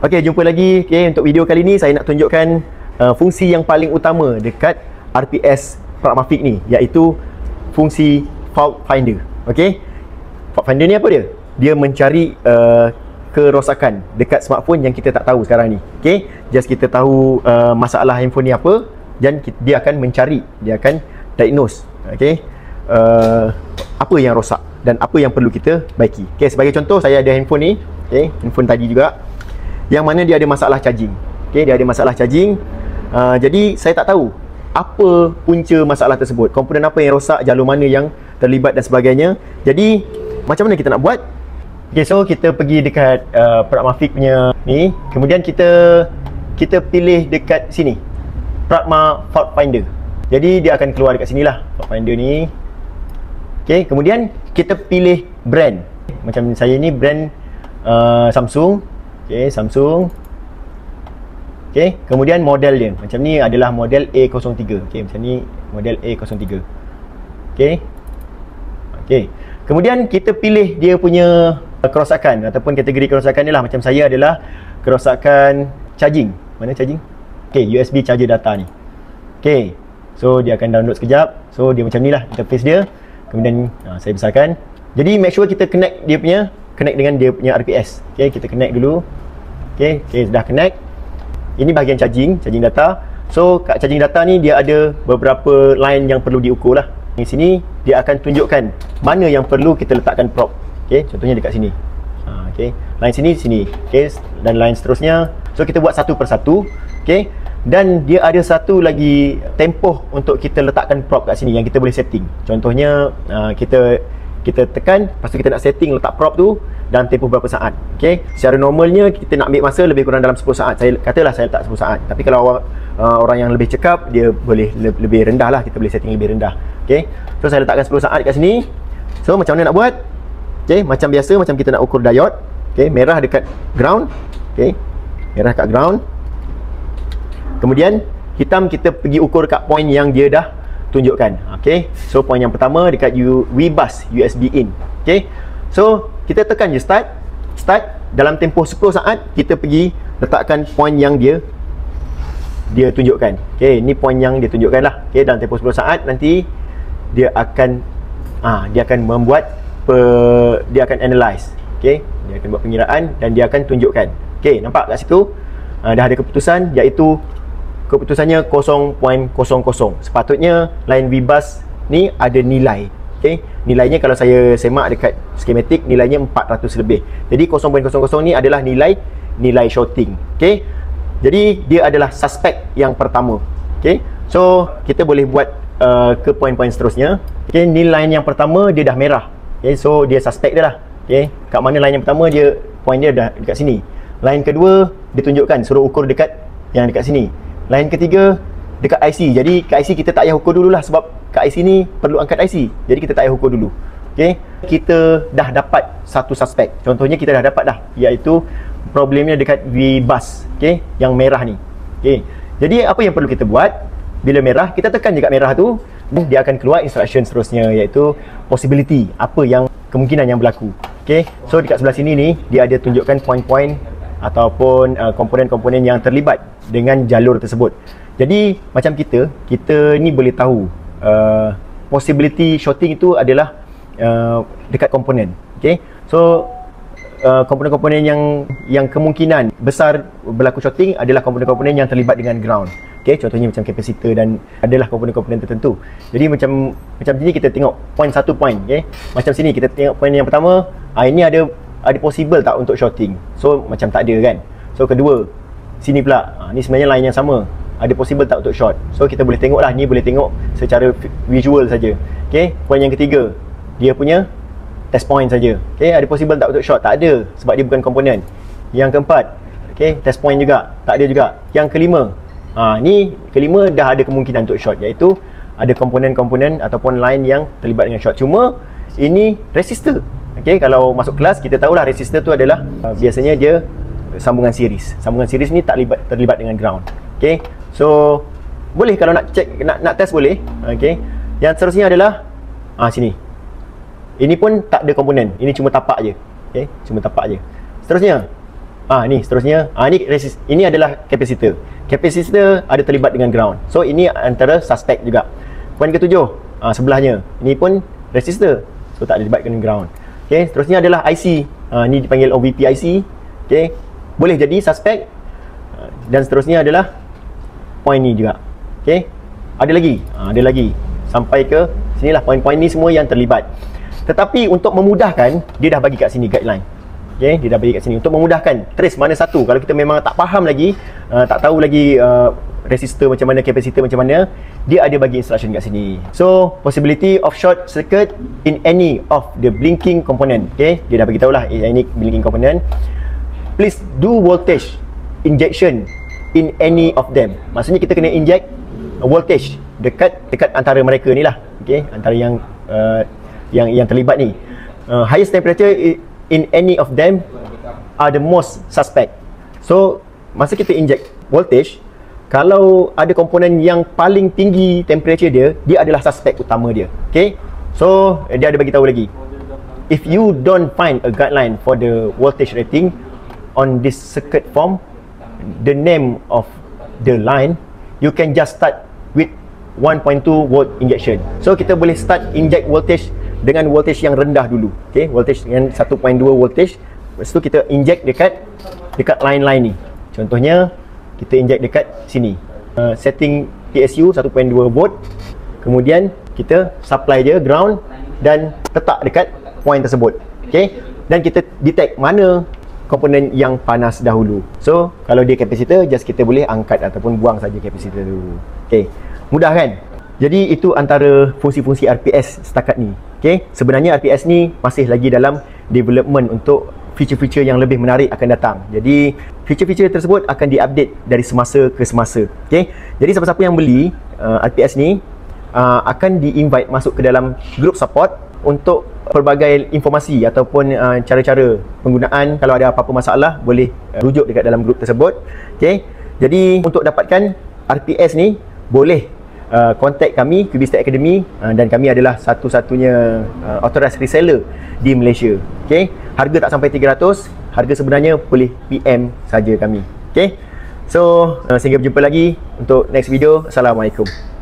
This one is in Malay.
Okey, jumpa lagi. Okey, untuk video kali ni saya nak tunjukkan fungsi yang paling utama dekat RPS Pragmatic ni, iaitu fungsi Fault Finder. Okey. Fault Finder ni apa dia? Dia mencari kerosakan dekat smartphone yang kita tak tahu sekarang ni. Okey, just kita tahu masalah handphone ni apa, dan dia akan mencari, dia akan diagnose, okey, apa yang rosak dan apa yang perlu kita baiki. Okey, sebagai contoh saya ada handphone ni, okey, handphone tadi juga, yang mana dia ada masalah charging. Okey, dia ada masalah charging. Jadi saya tak tahu apa punca masalah tersebut, komponen apa yang rosak, jalur mana yang terlibat dan sebagainya. Jadi macam mana kita nak buat? Okay, so kita pergi dekat Pragmatic punya ni, kemudian kita pilih dekat sini, Pragma Fault Finder. Jadi dia akan keluar dekat sini lah, Fault Finder ni. Okay, kemudian kita pilih brand. Macam saya ni brand Samsung. Okay, Samsung. Okay, kemudian model dia, macam ni adalah model A03. Okay, macam ni model A03. Okay. Okay, kemudian kita pilih dia punya kerosakan ataupun kategori kerosakan ni lah. Macam saya adalah kerosakan charging. Mana charging? Okay, USB charger data ni. Okay, so dia akan download sekejap. So dia macam ni lah interface dia. Kemudian saya besarkan. Jadi make sure kita connect dengan dia punya RPS. Okay, kita connect dulu. Okay, dah connect. Ini bahagian charging data. So kat charging data ni dia ada beberapa line yang perlu diukur lah. Di sini dia akan tunjukkan mana yang perlu kita letakkan prop. Okay, contohnya dekat sini. Okay, line sini. Okay, dan line seterusnya. So kita buat satu persatu. Okay, dan dia ada satu lagi tempoh untuk kita letakkan prop kat sini yang kita boleh setting. Contohnya kita tekan, lepas tu kita nak setting letak prop tu dalam tempoh berapa saat. Okay, secara normalnya kita nak ambil masa lebih kurang dalam 10 saat. Katalah saya letak 10 saat. Tapi kalau orang yang lebih cekap, dia boleh lebih rendah lah, kita boleh setting lebih rendah. Okay, so saya letakkan 10 saat dekat sini. So macam mana nak buat? Okay, macam biasa, macam kita nak ukur diode. Okay, merah dekat ground. Okay, merah kat ground. Kemudian hitam kita pergi ukur kat point yang dia dah tunjukkan. Okay, so point yang pertama dekat WBus USB in. Okay, so kita tekan je start. Dalam tempoh 10 saat kita pergi letakkan point yang dia tunjukkan. Okay, ni point yang dia tunjukkan lah. Okay, dalam tempoh 10 saat nanti dia akan membuat dia akan analyze. Okay, dia akan buat pengiraan dan dia akan tunjukkan. Okay, nampak kat situ dah ada keputusan, iaitu keputusannya 0.00. Sepatutnya line WBus ni ada nilai. Okay, nilainya kalau saya semak dekat skematik, nilainya 400 lebih. Jadi 0.00 ni adalah nilai shorting. Okay, jadi dia adalah suspek yang pertama. Okay, so kita boleh buat ke poin-poin seterusnya. Okay, ni line yang pertama dia dah merah. Okay, so dia suspek dia lah. Okay, kat mana line yang pertama, dia point dia dah dekat sini. Line kedua ditunjukkan, suruh ukur dekat yang dekat sini. Line ketiga dekat IC. Jadi kat IC kita tak payah ukur dulu lah, sebab kat IC ni perlu angkat IC. Jadi kita tak payah ukur dulu. Okay, kita dah dapat satu suspek. Contohnya kita dah dapat dah, iaitu problemnya dekat WBus. Okay, yang merah ni. Okay, jadi apa yang perlu kita buat? Bila merah, kita tekan je kat merah tu, dia akan keluar instruction seterusnya, iaitu possibility, apa yang kemungkinan yang berlaku. Okay, so dekat sebelah sini ni dia ada tunjukkan poin-poin ataupun komponen-komponen yang terlibat dengan jalur tersebut. Jadi macam kita ni boleh tahu possibility shorting itu adalah dekat komponen. Okay, so komponen-komponen yang kemungkinan besar berlaku shorting adalah komponen-komponen yang terlibat dengan ground. Okay, contohnya macam kapasitor dan adalah komponen-komponen tertentu. Jadi macam sini kita tengok satu point. Okay, macam sini kita tengok point yang pertama, ini ada possible tak untuk shorting. So macam tak ada kan. So kedua, sini pula, ni sebenarnya line yang sama, ada possible tak untuk short. So kita boleh tengok lah, ni boleh tengok secara visual saja. Okay, point yang ketiga, dia punya test point saja. Okay, ada possible tak untuk short? Tak ada, sebab dia bukan komponen. Yang keempat, okay, test point juga, tak ada juga. Yang kelima, ni kelima dah ada kemungkinan untuk short, iaitu ada komponen-komponen ataupun line yang terlibat dengan short. Cuma ini resistor. Okay, kalau masuk kelas kita tahulah resistor tu adalah biasanya dia sambungan series. Sambungan series ni tak terlibat dengan ground. Okay, so boleh kalau nak check, nak test boleh. Okay, yang seterusnya adalah sini. Ini pun tak ada komponen, ini cuma tapak je. Okay, cuma tapak je. Seterusnya, Ni seterusnya. Ini adalah capacitor. Capacitor ada terlibat dengan ground. So ini antara suspek juga. Poin ke-7, sebelahnya. Ini pun resistor. So tak terlibat dengan ground. Okey, seterusnya adalah IC. Ni dipanggil OVP IC. Okey, boleh jadi suspek. Dan seterusnya adalah poin ni juga. Okey. Ada lagi. Sampai ke sinilah poin-poin ni semua yang terlibat. Tetapi untuk memudahkan, dia dah bagi kat sini guideline. Okey, dia dah bagi kat sini untuk memudahkan trace mana satu. Kalau kita memang tak faham lagi, tak tahu lagi resistor macam mana, capacitor macam mana, dia ada bagi instruction kat sini. So, possibility of short circuit in any of the blinking component. Okey, dia dah bagi tahulah any blinking component. Please do voltage injection in any of them. Maksudnya kita kena inject voltage dekat antara mereka ni lah. Okey, antara yang terlibat ni. Highest temperature in any of them are the most suspect. So masa kita inject voltage, kalau ada komponen yang paling tinggi temperature dia adalah suspek utama dia. Okay, so dia ada bagi tahu lagi, if you don't find a guideline for the voltage rating on this circuit form, the name of the line, you can just start with 1.2 volt injection. So kita boleh start inject voltage dengan voltage yang rendah dulu. Okay, voltage dengan 1.2 voltage. Lepas tu kita inject dekat line-line ni. Contohnya kita inject dekat sini. Setting PSU 1.2 volt. Kemudian kita supply dia ground dan letak dekat point tersebut. Okay, dan kita detect mana komponen yang panas dahulu. So kalau dia capacitor, just kita boleh angkat ataupun buang saja capacitor dulu. Okay, mudah kan? Jadi itu antara fungsi-fungsi RPS setakat ni. Okay, sebenarnya RPS ni masih lagi dalam development untuk feature-feature yang lebih menarik akan datang. Jadi feature-feature tersebut akan diupdate dari semasa ke semasa. Okay, jadi siapa-siapa yang beli RPS ni akan di-invite masuk ke dalam group support untuk pelbagai informasi ataupun cara-cara penggunaan. Kalau ada apa-apa masalah, boleh rujuk dekat dalam group tersebut. Okay, jadi untuk dapatkan RPS ni boleh contact kami, QB Stack Academy, dan kami adalah satu-satunya authorized reseller di Malaysia. Okay, harga tak sampai 300, harga sebenarnya boleh PM saja kami. Okay, so sehingga berjumpa lagi untuk next video. Assalamualaikum.